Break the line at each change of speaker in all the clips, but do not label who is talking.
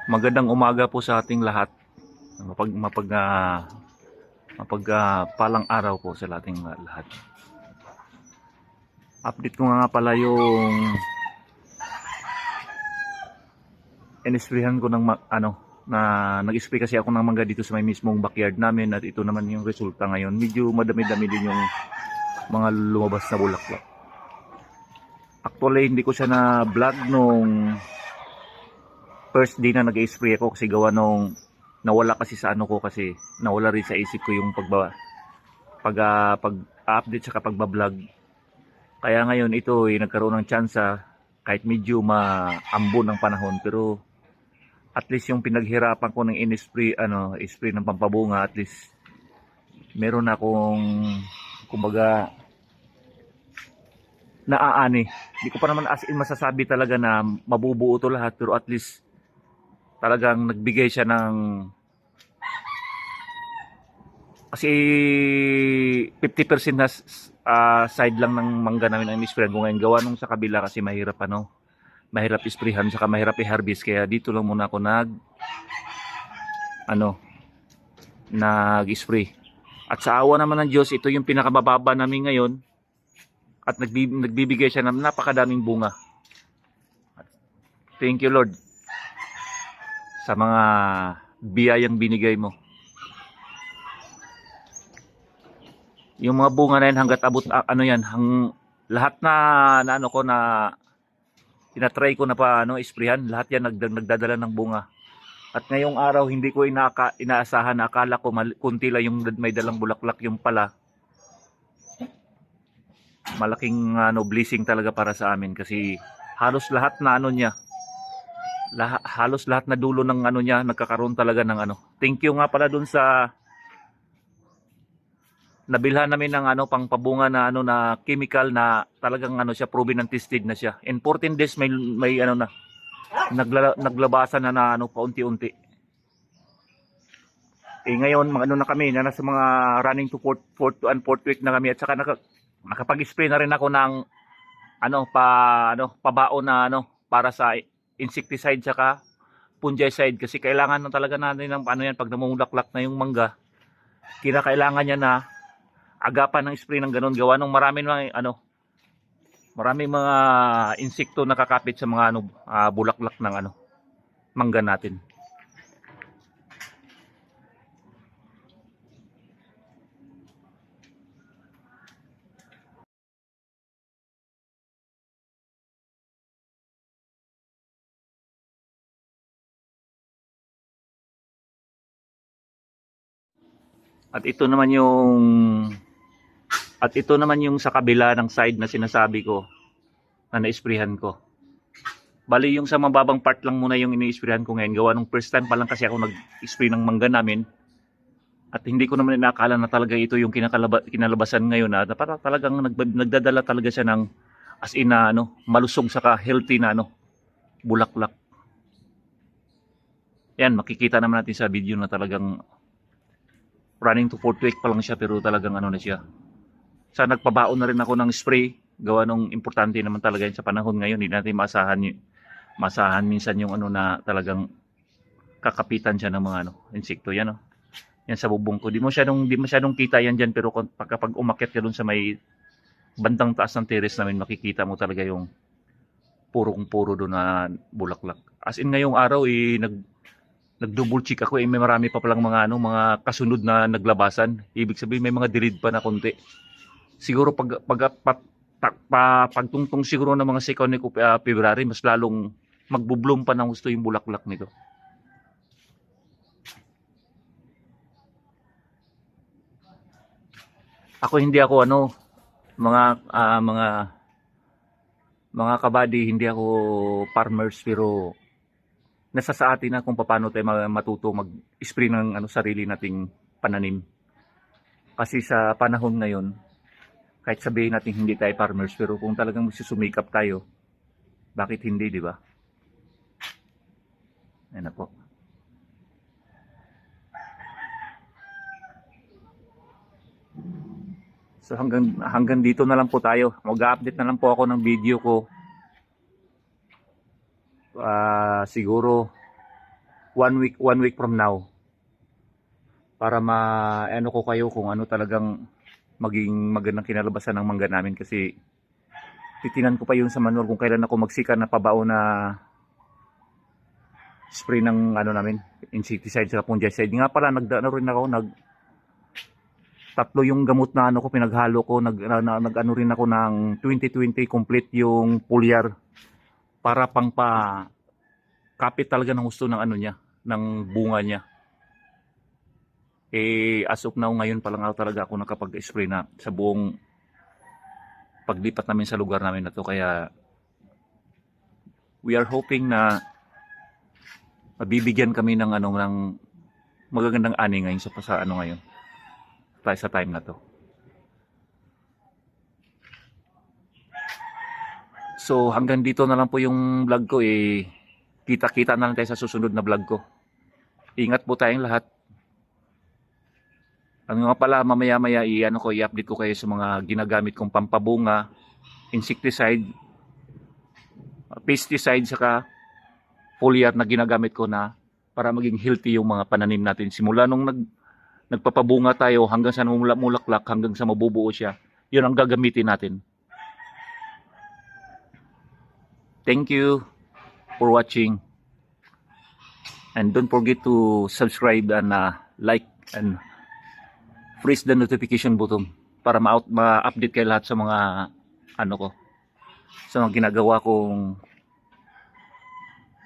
Magandang umaga po sa ating lahat. Palang araw po sa ating lahat. Update ko nga pala yung inisprihan ko ng na nag-spray kasi ako ng mangga dito sa may mismong backyard namin, at ito naman yung resulta ngayon. Medyo madami-dami din yung mga lumabas na bulaklak. Actually, hindi ko siya na vlog nung first day na nag-spray ako kasi gawa nung nawala kasi sa ano ko, kasi nawala rin sa isip ko yung pag-update sa pagba-vlog. Kaya ngayon ito ay nagkaroon ng tsansa kahit medyo maambon ang panahon, pero at least yung pinaghirapan ko ng spray ng pampabunga, at least meron akong kumbaga naaani. Hindi ko pa naman as in masasabi talaga na mabubuo to lahat, pero at least talagang nagbigay siya ng, kasi 50% na side lang ng mangga namin ang in-sprayan ko ngayon. Gawa nung sa kabila kasi mahirap isprayhan saka mahirap i-harvest, kaya dito lang muna ako nag-spray. At sa awa naman ng Diyos, ito yung pinakamababa namin ngayon, at nagbibigay siya ng napakadaming bunga. Thank you Lord sa mga biyayang binigay mo. Yung mga bunga na yan hanggat abot lahat na tinatry ko na isprayhan, lahat yan nagdadala ng bunga. At ngayong araw hindi ko inaasahan, na akala ko kunti lang yung may dalang bulaklak, yung pala malaking blessing talaga para sa amin, kasi halos lahat na halos lahat na dulo ng niya nagkakaroon talaga ng Thank you nga pala dun sa nabilhan namin ng pang pabunga na na chemical na talagang siya, proven and tested na siya. In 14 days may naglabasan na paunti-unti. Ngayon na kami, na nasa mga running to fourth week na kami, at saka nakapag-spray na rin ako ng pabaon na para sa insecticide saka fungicide, kasi kailangan na talaga natin ng yan pag namumulaklak na yung mangga. Kinakailangan niya na agapan ng spray ng ganun, gawa ng maraming mga insekto nakakapit sa mga bulaklak ng mangga natin. At ito naman yung sa kabila ng side na sinasabi ko na na-sprayhan ko. Bali yung sa mababang part lang muna yung ini-sprayhan ko ngayon, gawa nung first time pa lang kasi ako nag-spray ng mangga namin. At hindi ko naman inaakala na talaga ito yung kinalabasan ngayon, na talagang nagdadala talaga siya ng as in na malusog saka healthy na bulaklak. Yan, makikita naman natin sa video na talagang running to fourth week pa lang siya, pero talagang na siya. Sa nagpabaon na rin ako ng spray, gawa nung importante naman talaga yun sa panahon ngayon. Hindi natin masahan minsan yung na talagang kakapitan siya ng mga insekto. Yan yan sa bubong ko. Di masyadong kita yan dyan, pero kapag umakyat ka dun sa may bandang taas ng terrace namin, makikita mo talaga yung puro doon na bulaklak. As in ngayong araw nag-double check ako, may marami pa palang mga kasunod na naglabasan. Ibig sabihin may mga dirid pa na konti. Siguro pagtungtong siguro ng mga second week of February, mas lalong magbubloom pa ng gusto yung bulaklak nito. Ako hindi ako mga kabady, hindi ako farmers, pero nasa sa atin na kung paano tayo matuto mag-spray ng sarili nating pananim. Kasi sa panahon ngayon, kahit sabihin natin hindi tayo farmers, pero kung talagang magsusumikap tayo, bakit hindi, di ba? Ayan na po. So hanggang dito na lang po tayo. Mag-update na lang po ako ng video ko. Siguro one week from now para ano ko kayo kung ano talagang maging magandang kinalabasan ng mangga namin, kasi titinan ko pa yun sa manual kung kailan ako magsika na pabao na spray ng ano namin, insecticide sa fungicide. Nga pala, nagdano rin ako, tatlo yung gamot na ano ko, pinaghalo ko, nag-ano rin ako ng 2020 complete yung foliar para kapit talaga ng gusto ng ano niya, ng bunga niya. As of now, ngayon pa lang talaga ako nakapag-spray na sa buong paglipat namin sa lugar namin na to. Kaya we are hoping na mabibigyan kami ng ano, ng magagandang ani ngayon sa ano ngayon, sa time na to. So hanggang dito na lang po yung vlog ko. Kita-kita na lang tayo sa susunod na vlog ko. Ingat po tayong lahat. Ano nga pala, mamaya-maya i-update ko kayo sa mga ginagamit kong pampabunga, insecticide, pesticide, saka foliar na ginagamit ko na para maging healthy yung mga pananim natin. Simula nung nagpapabunga tayo hanggang sa mulaklak, hanggang sa mabubuo siya, yun ang gagamitin natin. Thank you for watching, and don't forget to subscribe and like and press the notification button para ma-update kayo lahat sa mga ano ko, sa mga ginagawa kong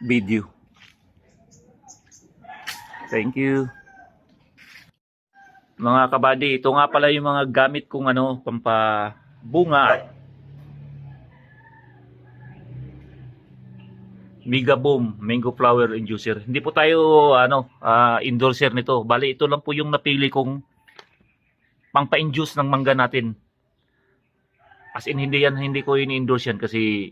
video. Thank you. Mga kabady, ito nga pala yung mga gamit kong ano, pampabunga. Mega Boom Mango Flower Inducer. Hindi po tayo endorser nito. Bali, ito lang po yung napili kong pangpa-induce ng mangga natin. As in, hindi ko ini-endorse yan kasi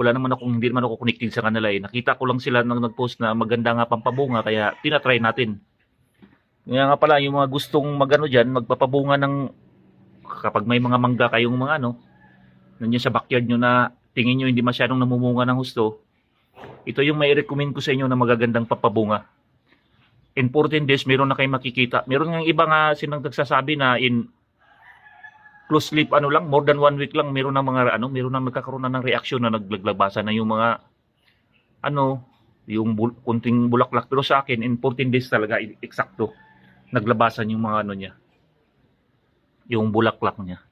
hindi naman ako connected sa kanila eh. Nakita ko lang sila nang nag-post na maganda nga pampabunga, kaya tinatry natin. Kaya nga pala, yung mga gustong magpapabunga ng, kapag may mga mangga kayong mga nandiyan sa backyard nyo na tingin nyo hindi masyadong namumunga ng husto, ito yung may recommend ko sa inyo na magagandang papabunga. In 14 days, meron na kayo makikita. Meron ng iba nga silang nagsasabi na in close sleep, more than 1 week lang, meron na magkakaroon na ng reaksyon na naglaglabasan na yung mga, yung kunting bulaklak. Pero sa akin, in 14 days talaga, eksakto, naglabasan yung mga niya, yung bulaklak niya.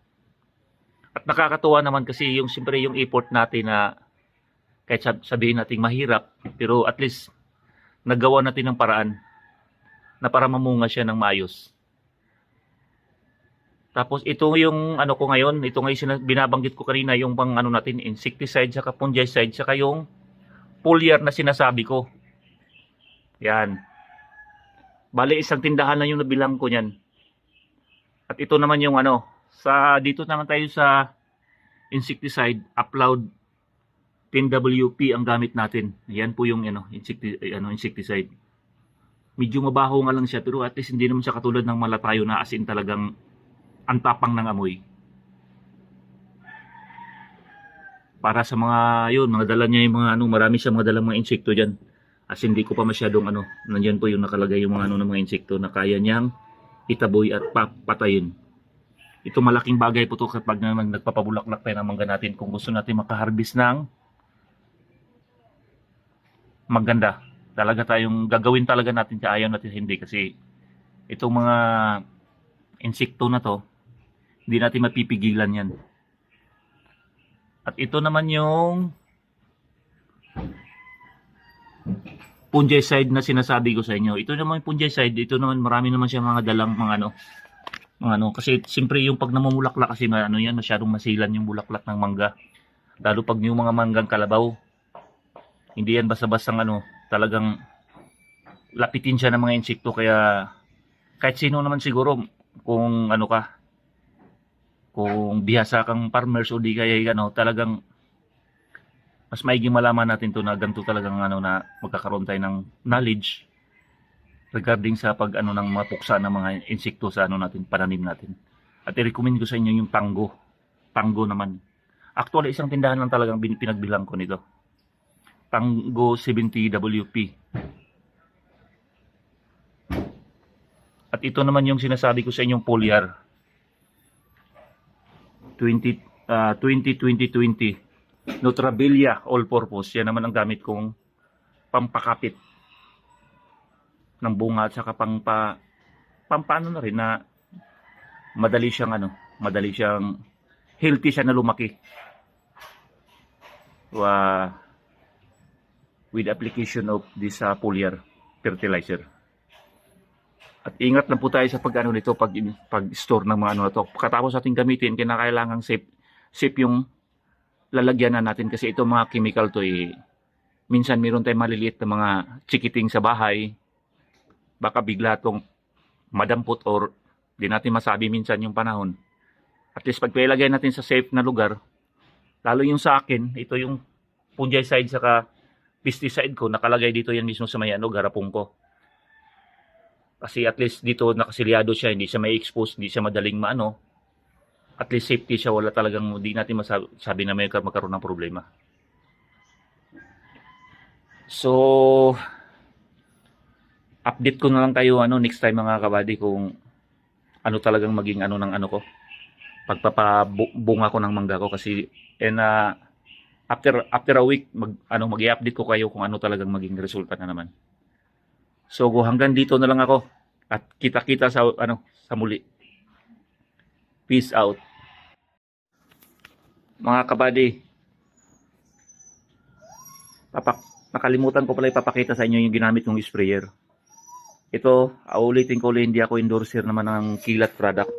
At nakakatuwa naman kasi siyempre yung effort natin na, kahit sabihin natin mahirap, pero at least nagawa natin ng paraan na para mamunga siya ng maayos. Tapos ito yung ko ngayon, ito ngayon binabanggit ko kanina, yung pang natin, insecticide, saka fungicide, saka yung foliar na sinasabi ko. Yan. Bali, isang tindahan lang yung nabilang ko niyan. At ito naman yung dito naman tayo sa insecticide, Upload 10WP ang gamit natin. Yan po yung insecticide. Medyo mabaho nga lang siya, pero at least hindi naman siya katulad ng malatayo na as in talagang ang tapang ng amoy. Para sa mga dala niya yung mga marami siya mga dalang mga insekto diyan. As hindi ko pa masyadong nandiyan po yung nakalagay yung mga ng mga insekto na kaya niyang itaboy at patayin. Ito malaking bagay po to kapag nagpapabulaklak tayo ng mangga natin, kung gusto natin makaharvest ng maganda. Talaga tayong gagawin talaga natin, sa ayaw natin hindi, kasi itong mga insekto na to, hindi natin mapipigilan yan. At ito naman yung fungicide na sinasabi ko sa inyo. Ito naman yung fungicide, ito naman marami naman siya mga dalang mga kasi siyempre yung pag namumulaklak kasi yan, masyadong masilan yung bulaklak ng mangga. Lalo pag yung mga manggang kalabaw, hindi yan basta-bastang talagang lapitin siya ng mga insekto. Kaya kahit sino naman siguro, kung kung bihasa kang farmers o di kaya talagang mas maiging malaman natin to na ganito talagang na magkakaroon tayo ng knowledge regarding sa pag ng mga puksa ng mga insekto sa natin, pananim natin. At i-recommend ko sa inyo yung tango. Tango naman. Actually, isang tindahan lang talagang pinagbilang ko nito. Tango 70WP. ito naman yung sinasabi ko sa inyong foliar. 2020. Nutrabilia all-purpose. Yan naman ang gamit kong pampakapit ng bunga at saka pampano na rin na madali siyang healthy siya na lumaki. With application of this foliar fertilizer. At ingat lang po tayo sa nito pag-store ng mga ano na to. Pagkatapos ating gamitin, kinakailangang safe yung lalagyan na natin kasi ito mga chemical to minsan meron tayong maliliit na mga chikiting sa bahay. Baka bigla tong madampot or di natin masabi minsan yung panahon. At least pag ilagay natin sa safe na lugar, lalo yung sa akin, ito yung fungicide saka pesticide ko, nakalagay dito yan mismo sa may garapong ko. Kasi at least dito nakasilyado siya, hindi siya may expose, hindi siya madaling at least safety siya, wala talagang, hindi natin masabi na may magkaroon ng problema. So, update ko na lang kayo next time mga kabady kung ano talagang maging ng ko. Pagpapabunga ko ng mangga ko kasi after a week mag-i-update ko kayo kung ano talagang maging resulta na naman. So hanggang dito na lang ako at kita-kita sa muli. Peace out. Mga kabady. Nakalimutan ko pala ipapakita sa inyo yung ginamit kong sprayer. Ito, ulitin ko ulit, hindi ako endorser naman ng Kilat product.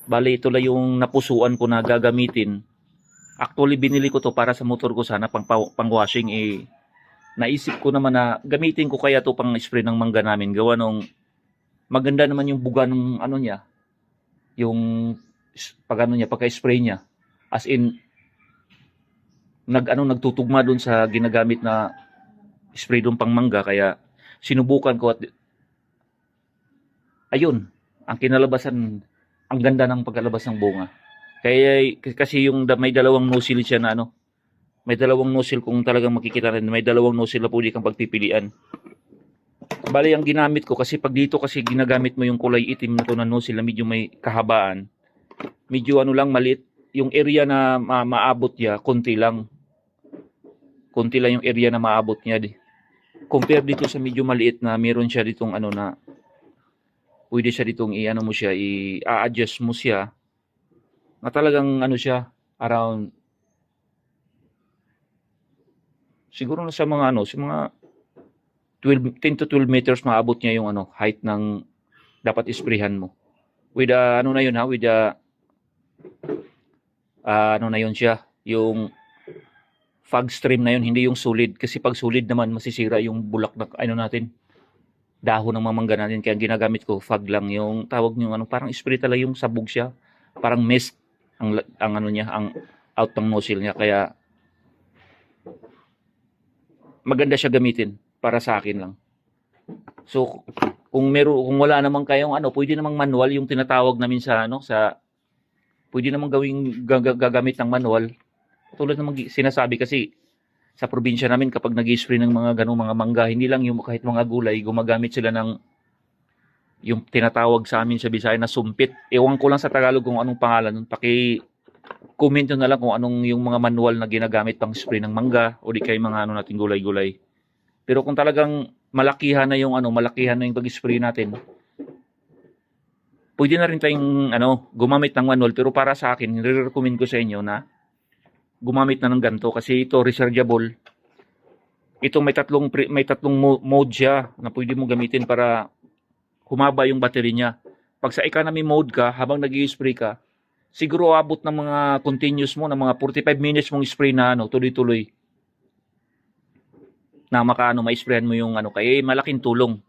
Bali, ito lang yung napusuan ko na gagamitin. Actually, binili ko to para sa motor ko sana pang-washing. Naisip ko naman na gamitin ko kaya to pang spray ng mangga namin. Gawa nung maganda naman yung buga ng niya. Yung pagka-spray niya. As in, nagtutugma dun sa ginagamit na spray dun pang mangga. Kaya sinubukan ko at ayun, ang kinalabasan, ang ganda ng pagkalabas ng bunga. Kaya kasi yung may dalawang nozzle siya na may dalawang nozzle kung talagang makikita rin, may dalawang nozzle na pwede kang pagpipilian. Bali ang ginamit ko kasi pag dito kasi ginagamit mo yung kulay itim na to na nozzle na medyo may kahabaan. Medyo lang maliit yung area na maabot niya, konti lang. Konti lang yung area na maabot niya. Compare dito sa medyo maliit na meron siya ditong na pwede siya ditong i-adjust mo siya. Na talagang siya around siguro na sa mga sa mga 10 to 12 meters maabot niya yung height ng dapat isprayhan mo. With na yun with na yun siya, yung fog stream na yun, hindi yung solid kasi pag solid naman masisira yung bulak na natin. Dahon ng mamangga natin kaya ginagamit ko fog lang yung tawag niyo parang spray talaga yung sabog siya. Parang mist ang niya, ang out ng nozzle niya kaya maganda siya gamitin para sa akin lang. So kung wala namang kayong pwede namang manual yung tinatawag namin sa pwede namang gagamit ng manual. Tulad ng sinasabi kasi sa probinsya namin kapag nag-spray ng mga mga mangga, hindi lang yung kahit mga gulay, gumagamit sila ng yung tinatawag sa amin sa Bisaya na sumpit. Ewan ko lang sa Tagalog kung anong pangalan nun. Comment nyo na lang kung anong yung mga manual na ginagamit pang spray ng mangga o di kay mga nating gulay-gulay. Pero kung talagang malakihan na yung pag-spray natin, pwede na rin tayong gumamit ng manual. Pero para sa akin, nire-recommend ko sa inyo na gumamit na ng ganito kasi ito rechargeable. Ito may tatlong mode siya na pwede mo gamitin para humaba yung battery niya. Pag sa economy mode ka, habang nag-i-spray ka, siguro abot ng mga continuous mo, ng mga 45 minutes mong spray na tuloy-tuloy. Na ma-sprayan mo yung kaya malaking tulong.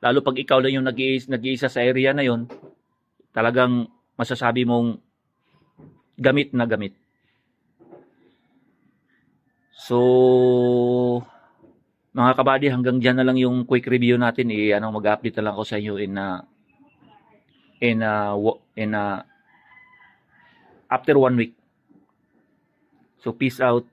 Lalo pag ikaw lang yung nag-iisa sa area na yon, talagang masasabi mong gamit na gamit. So, mga kabady, hanggang dyan na lang yung quick review natin. Mag-update na lang ako sa inyo after 1 week. So, peace out.